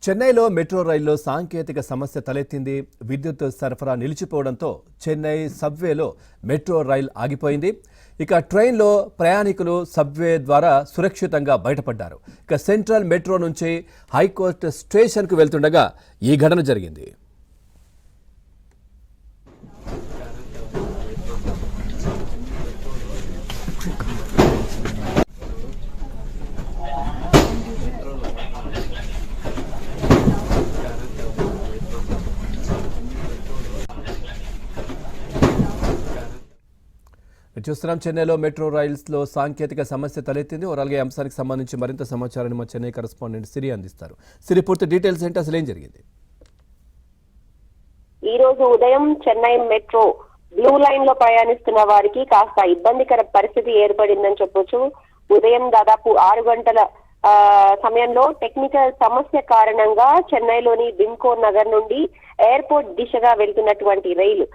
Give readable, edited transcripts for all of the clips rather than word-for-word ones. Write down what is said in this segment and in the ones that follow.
చెన్నైలో మెట్రో రైల్లో సాంకేతిక సమస్య తలెత్తింది. విద్యుత్ సరఫరా నిలిచిపోవడంతో చెన్నై సబ్వేలో మెట్రో రైల్ ఆగిపోయింది. ఇక ట్రైన్లో ప్రయాణికులు సబ్వే ద్వారా సురక్షితంగా బయటపడ్డారు. ఇక సెంట్రల్ మెట్రో నుంచి హైకోర్టు స్టేషన్కు వెళ్తుండగా ఈ ఘటన జరిగింది. చూస్తున్నాం చెన్నైలో మెట్రో రైల్స్లో సాంకేతిక సమస్య తలెత్తింది. ఓవరాల్గా ఈ అంశానికి సంబంధించి మరింత సమాచారాన్ని మా చెన్నై కరెస్పాండెంట్ సిరి అందిస్తారు. సిరి, పూర్తి డీటెయిల్స్ ఏంటి, అసలు ఏం జరిగింది? ఈ రోజు ఉదయం చెన్నై మెట్రో బ్లూ లైన్ లో ప్రయాణిస్తున్న వారికి కాస్త ఇబ్బందికర పరిస్థితి ఏర్పడిందని చెప్పొచ్చు. ఉదయం దాదాపు 6 గంటల సమయంలో టెక్నికల్ సమస్య కారణంగా చెన్నైలోని బింకో నగర్ నుండి ఎయిర్పోర్ట్ దిశగా వెళ్తున్నటువంటి రైలు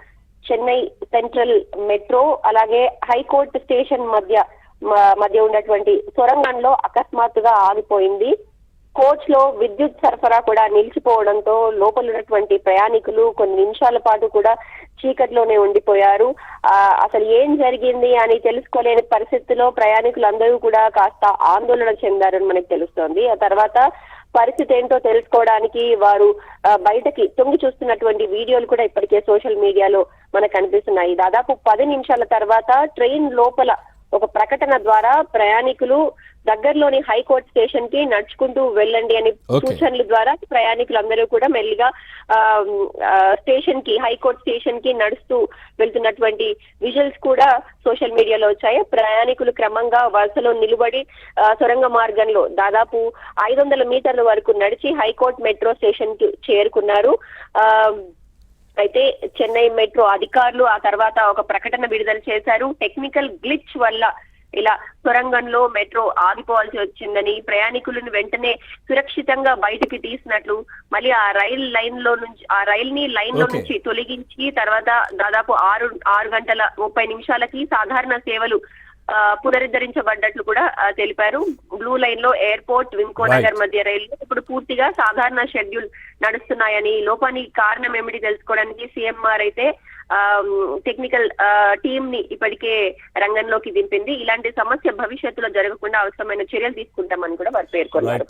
చెన్నై సెంట్రల్ మెట్రో అలాగే హైకోర్టు స్టేషన్ మధ్య ఉన్నటువంటి సొరంగంలో అకస్మాత్తుగా ఆగిపోయింది. కోచ్ లో విద్యుత్ సరఫరా కూడా నిలిచిపోవడంతో లోపల ఉన్నటువంటి ప్రయాణికులు కొన్ని నిమిషాల పాటు కూడా చీకటిలోనే ఉండిపోయారు. అసలు ఏం జరిగింది అని తెలుసుకోలేని పరిస్థితిలో ప్రయాణికులందరూ కూడా కాస్త ఆందోళన చెందారని మనకు తెలుస్తోంది. ఆ తర్వాత పరిస్థితి ఏంటో తెలుసుకోవడానికి వారు బయటకి తొంగి చూస్తున్నటువంటి వీడియోలు కూడా ఇప్పటికే సోషల్ మీడియాలో మనకు కనిపిస్తున్నాయి. దాదాపు 10 నిమిషాల తర్వాత ట్రైన్ లోపల ఒక ప్రకటన ద్వారా ప్రయాణికులు దగ్గరలోని హైకోర్టు స్టేషన్ కి నడుచుకుంటూ వెళ్ళండి అని సూచనల ద్వారా ప్రయాణికులందరూ కూడా మెల్లిగా స్టేషన్ కి హైకోర్టు స్టేషన్ కి నడుస్తూ వెళ్తున్నటువంటి విజువల్స్ కూడా సోషల్ మీడియాలో వచ్చాయి. ప్రయాణికులు క్రమంగా వరుసలో నిలబడి సొరంగ మార్గంలో దాదాపు 500 మీటర్ల వరకు నడిచి హైకోర్టు మెట్రో స్టేషన్ కి చేరుకున్నారు. అయితే చెన్నై మెట్రో అధికారులు ఆ తర్వాత ఒక ప్రకటన విడుదల చేశారు. టెక్నికల్ గ్లిచ్ వల్ల ఇలా సొరంగంలో మెట్రో ఆగిపోవాల్సి వచ్చిందని, ప్రయాణికులను వెంటనే సురక్షితంగా బయటికి తీసినట్లు, మళ్ళీ ఆ రైల్ ని లైన్ లో నుంచి తొలగించి తర్వాత దాదాపు 6 గంటల 30 నిమిషాలకి సాధారణ సేవలు పునరుద్ధరించబడ్డట్లు కూడా తెలిపారు. బ్లూ లైన్ లో ఎయిర్పోర్ట్ వింకోనగర్ మధ్య రైలు ఇప్పుడు పూర్తిగా సాధారణ షెడ్యూల్ నడుస్తున్నాయని, లోపానికి కారణం ఏమిటి తెలుసుకోవడానికి సీఎంఆర్ అయితే టెక్నికల్ టీమ్ ని ఇప్పటికే రంగంలోకి దింపింది. ఇలాంటి సమస్య భవిష్యత్తులో జరగకుండా అవసరమైన చర్యలు తీసుకుంటామని కూడా వారు పేర్కొన్నారు.